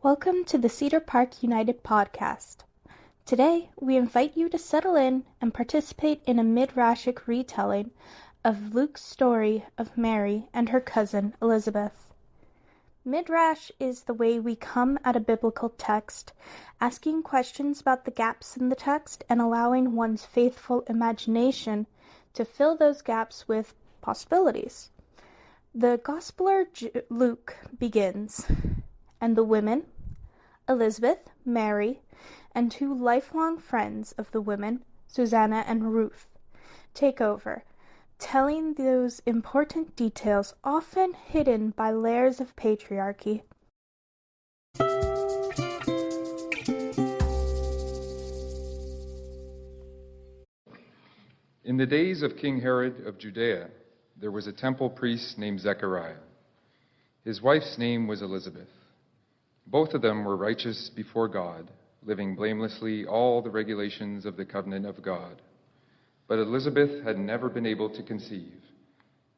Welcome to the Cedar Park United Podcast. Today, we invite you to settle in and participate in a midrashic retelling of Luke's story of Mary and her cousin Elisabeth. Midrash is the way we come at a biblical text, asking questions about the gaps in the text and allowing one's faithful imagination to fill those gaps with possibilities. The Gospeler Luke begins, and the women, Elisabeth, Mary, and two lifelong friends of the women, Susanna and Ruth, take over, telling those important details often hidden by layers of patriarchy. In the days of King Herod of Judea, there was a temple priest named Zechariah. His wife's name was Elisabeth. Both of them were righteous before God, living blamelessly all the regulations of the covenant of God. But Elisabeth had never been able to conceive,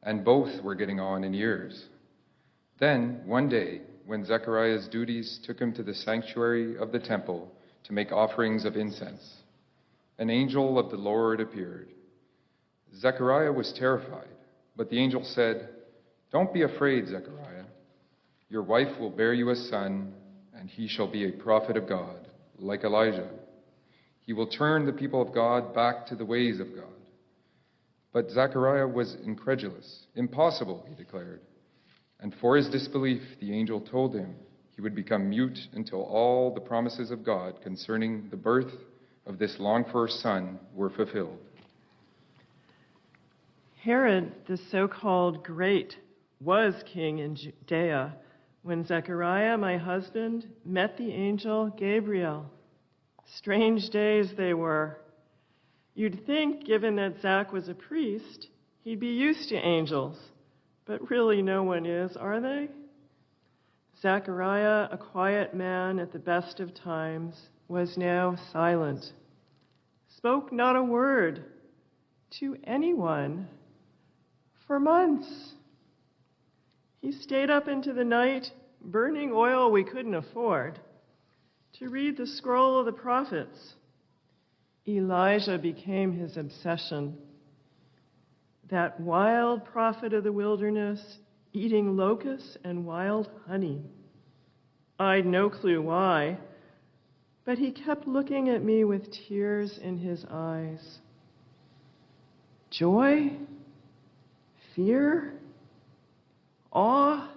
and both were getting on in years. Then, one day, when Zechariah's duties took him to the sanctuary of the temple to make offerings of incense, an angel of the Lord appeared. Zechariah was terrified, but the angel said, "Don't be afraid, Zechariah. Your wife will bear you a son, and he shall be a prophet of God, like Elijah. He will turn the people of God back to the ways of God." But Zechariah was incredulous. "Impossible," he declared. And for his disbelief, the angel told him he would become mute until all the promises of God concerning the birth of this longed-for son were fulfilled. Herod, the so-called Great, was king in Judea when Zechariah, my husband, met the angel Gabriel. Strange days they were. You'd think, given that Zach was a priest, he'd be used to angels, but really no one is, are they? Zechariah, a quiet man at the best of times, was now silent, spoke not a word to anyone for months. He stayed up into the night, burning oil we couldn't afford, to read the scroll of the prophets. Elijah became his obsession. That wild prophet of the wilderness, eating locusts and wild honey. I'd no clue why, but he kept looking at me with tears in his eyes. Joy? Fear? Awe?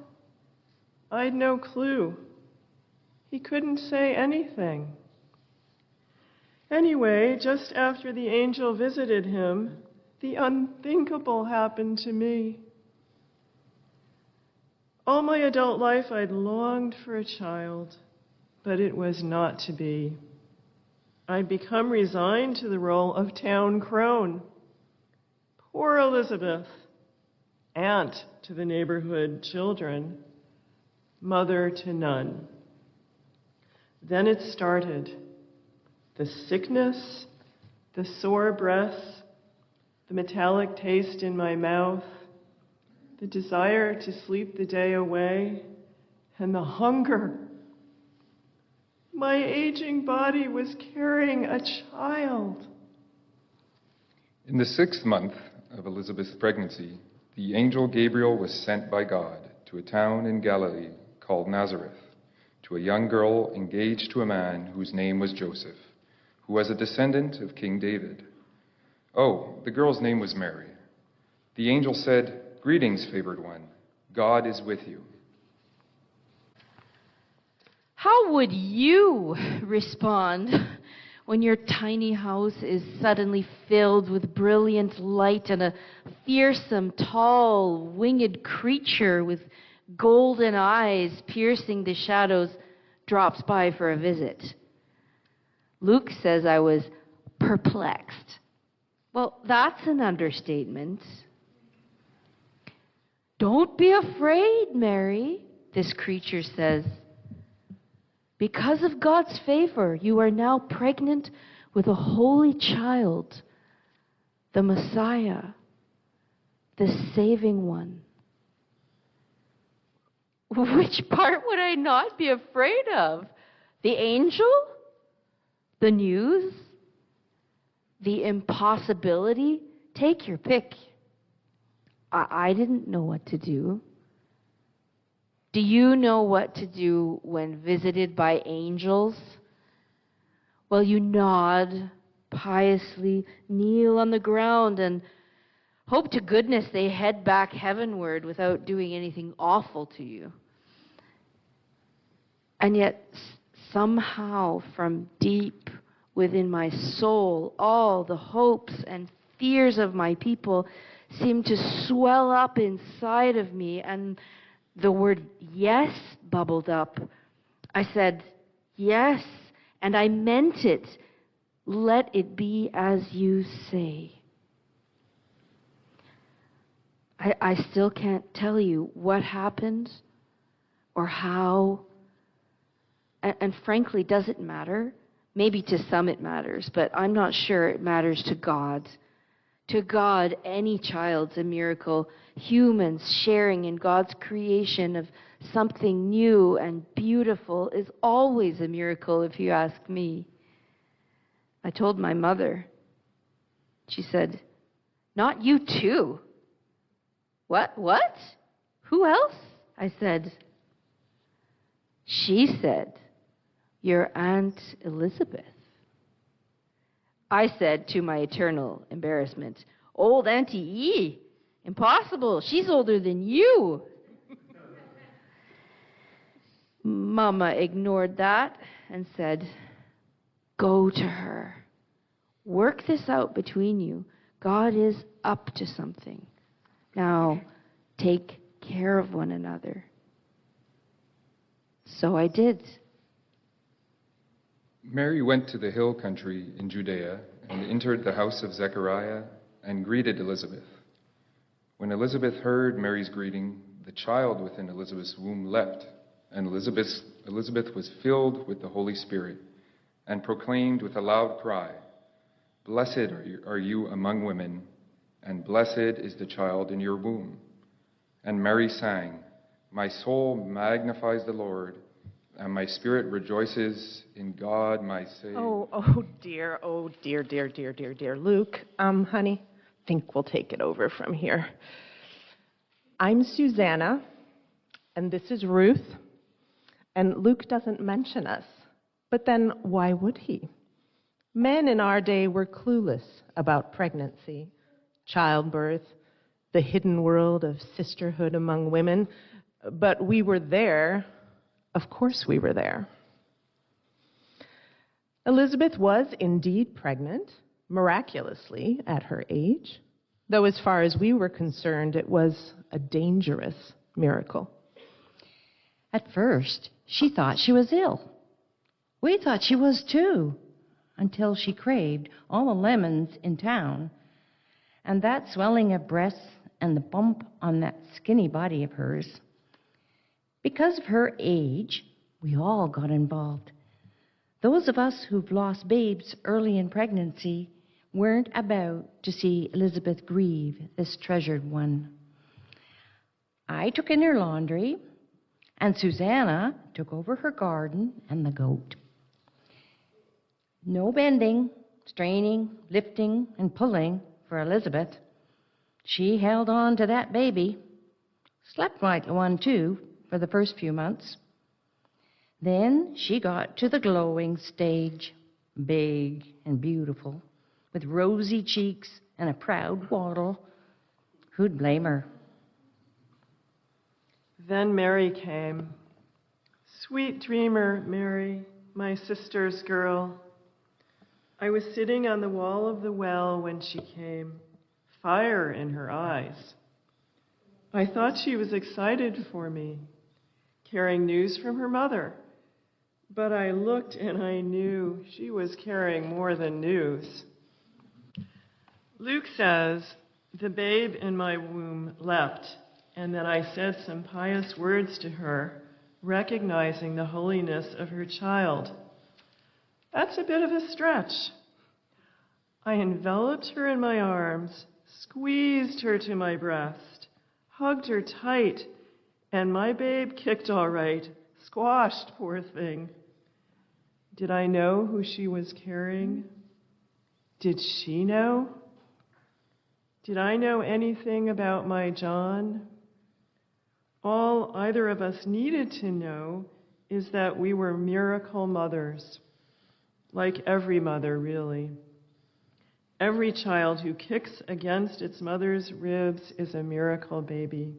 I'd no clue. He couldn't say anything. Anyway, just after the angel visited him, the unthinkable happened to me. All my adult life I'd longed for a child, but it was not to be. I'd become resigned to the role of town crone. Poor Elisabeth. Aunt to the neighborhood children, mother to none. Then it started. The sickness, the sore breath, the metallic taste in my mouth, the desire to sleep the day away, and the hunger. My aging body was carrying a child. In the 6th month of Elizabeth's pregnancy, the angel Gabriel was sent by God to a town in Galilee called Nazareth, to a young girl engaged to a man whose name was Joseph, who was a descendant of King David. Oh, the girl's name was Mary. The angel said, "Greetings, favored one. God is with you." How would you respond when your tiny house is suddenly filled with brilliant light and a fearsome, tall, winged creature with golden eyes piercing the shadows drops by for a visit? Luke says I was perplexed. Well, that's an understatement. "Don't be afraid, Mary," this creature says. "Because of God's favor, you are now pregnant with a holy child, the Messiah, the saving one." Which part would I not be afraid of? The angel? The news? The impossibility? Take your pick. I didn't know what to do. Do you know what to do when visited by angels? Well, you nod, piously kneel on the ground, and hope to goodness they head back heavenward without doing anything awful to you. And yet, somehow, from deep within my soul, all the hopes and fears of my people seemed to swell up inside of me, and the word yes bubbled up. I said, yes, and I meant it. Let it be as you say. I still can't tell you what happened or how. And frankly, does it matter? Maybe to some it matters, but I'm not sure it matters to God. To God, any child's a miracle. Humans sharing in God's creation of something new and beautiful is always a miracle, if you ask me. I told my mother. She said, "Not you too." What? Who else? I said. She said, "Your Aunt Elisabeth." I said, to my eternal embarrassment, "Old Auntie E. Impossible. She's older than you." Mama ignored that and said, "Go to her. Work this out between you. God is up to something. Now, take care of one another." So I did. Mary went to the hill country in Judea and entered the house of Zechariah and greeted Elizabeth. When Elizabeth heard Mary's greeting, the child within Elizabeth's womb leapt, and Elizabeth was filled with the Holy Spirit and proclaimed with a loud cry, "Blessed are you among women, and blessed is the child in your womb." And Mary sang, "My soul magnifies the Lord, and my spirit rejoices in God my Savior." Oh dear. Luke, honey, think we'll take it over from here. I'm Susanna, and this is Ruth, and Luke doesn't mention us. But then why would he? Men in our day were clueless about pregnancy, childbirth, the hidden world of sisterhood among women, but we were there. Of course we were there. Elizabeth was indeed pregnant, miraculously, at her age, though as far as we were concerned, it was a dangerous miracle. At first, she thought she was ill. We thought she was too, until she craved all the lemons in town, and that swelling of breasts and the bump on that skinny body of hers. Because of her age, we all got involved. Those of us who've lost babes early in pregnancy weren't about to see Elizabeth grieve this treasured one. I took in her laundry, and Susanna took over her garden and the goat. No bending, straining, lifting, and pulling for Elizabeth. She held on to that baby, slept like one too, for the first few months. Then she got to the glowing stage, big and beautiful, with rosy cheeks and a proud waddle. Who'd blame her? Then Mary came. Sweet dreamer, Mary, my sister's girl. I was sitting on the wall of the well when she came, fire in her eyes. I thought she was excited for me, carrying news from her mother. But I looked and I knew she was carrying more than news. Luke says, "The babe in my womb leapt, and then I said some pious words to her, recognizing the holiness of her child." That's a bit of a stretch. I enveloped her in my arms, squeezed her to my breast, hugged her tight, And my babe kicked all right, squashed, poor thing. Did I know who she was carrying? Did she know? Did I know anything about my John? All either of us needed to know is that we were miracle mothers, like every mother, really. Every child who kicks against its mother's ribs is a miracle baby,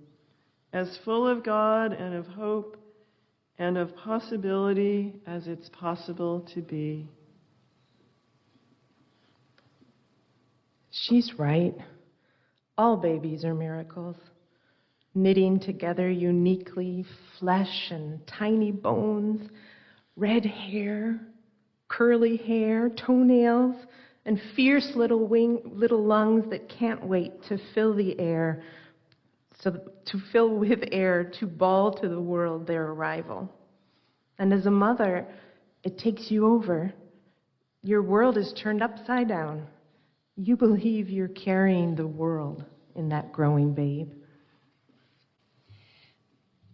as full of God and of hope and of possibility as it's possible to be. She's right. All babies are miracles, knitting together uniquely flesh and tiny bones, red hair, curly hair, toenails, and fierce little lungs that can't wait to fill the air, to fill with air, to bawl to the world their arrival. And as a mother, it takes you over. Your world is turned upside down. You believe you're carrying the world in that growing babe.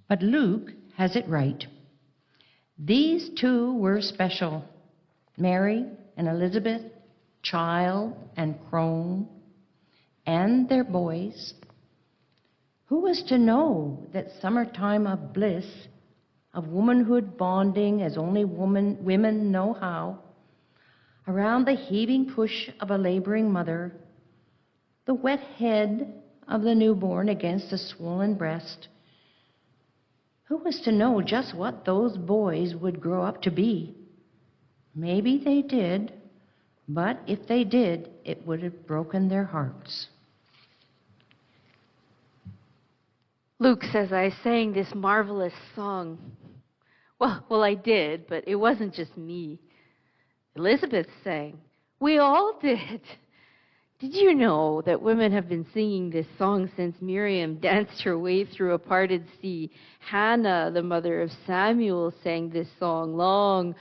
But Luke has it right. These two were special, Mary and Elisabeth, child and crone, and their boys. Who was to know that summertime of bliss, of womanhood bonding as only women know how, around the heaving push of a laboring mother, the wet head of the newborn against the swollen breast. Who was to know just what those boys would grow up to be? Maybe they did, but if they did, it would have broken their hearts. Luke says I sang this marvelous song. Well, I did, but it wasn't just me. Elisabeth sang. We all did. Did you know that women have been singing this song since Miriam danced her way through a parted sea? Hannah, the mother of Samuel, sang this song long,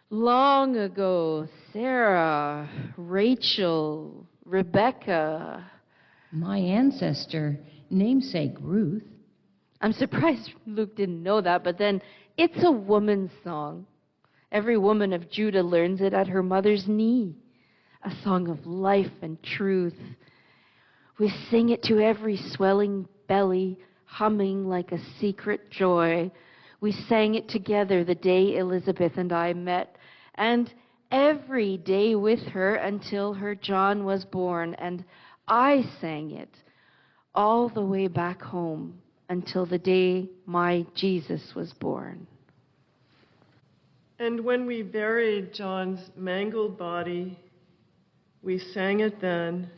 long ago. Sarah, Rachel, Rebecca. My ancestor, namesake Ruth. I'm surprised Luke didn't know that, but then it's a woman's song. Every woman of Judah learns it at her mother's knee. A song of life and truth. We sing it to every swelling belly, humming like a secret joy. We sang it together the day Elisabeth and I met, and every day with her until her John was born. And I sang it all the way back home until the day my Jesus was born. And when we buried John's mangled body, we sang it then,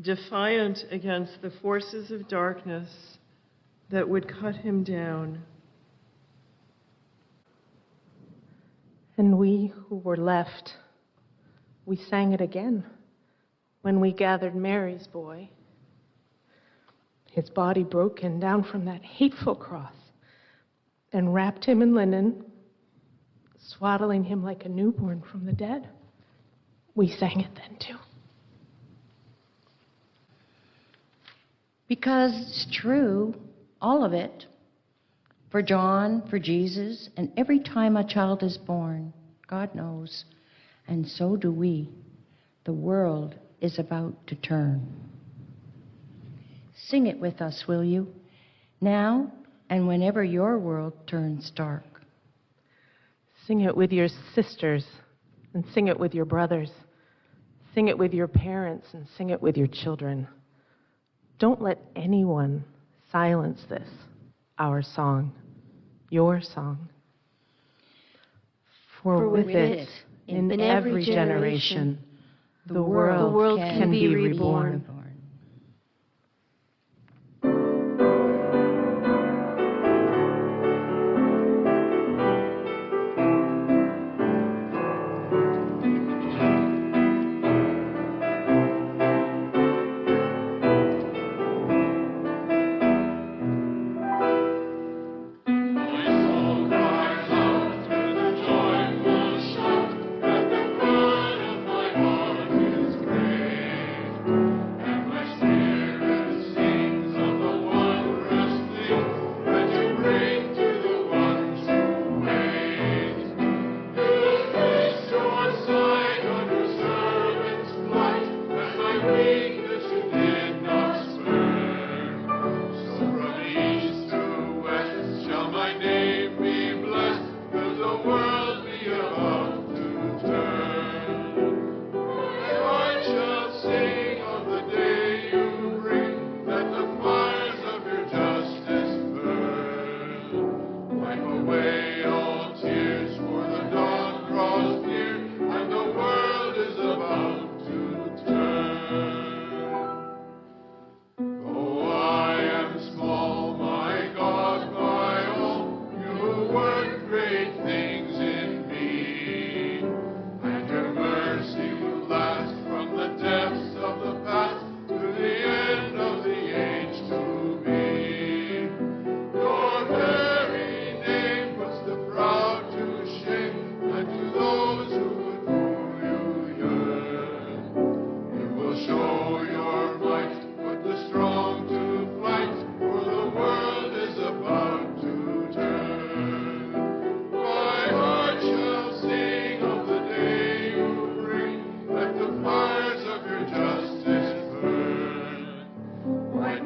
defiant against the forces of darkness that would cut him down. And we who were left, we sang it again when we gathered Mary's boy, his body broken down from that hateful cross, and wrapped him in linen, swaddling him like a newborn from the dead. We sang it then too. Because it's true, all of it. For John, for Jesus, and every time a child is born, God knows. And so do we. The world is about to turn. Sing it with us, will you? Now and whenever your world turns dark. Sing it with your sisters, and sing it with your brothers. Sing it with your parents, and sing it with your children. Don't let anyone silence this, our song, your song. For with it, in every generation, the world can be reborn.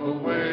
away.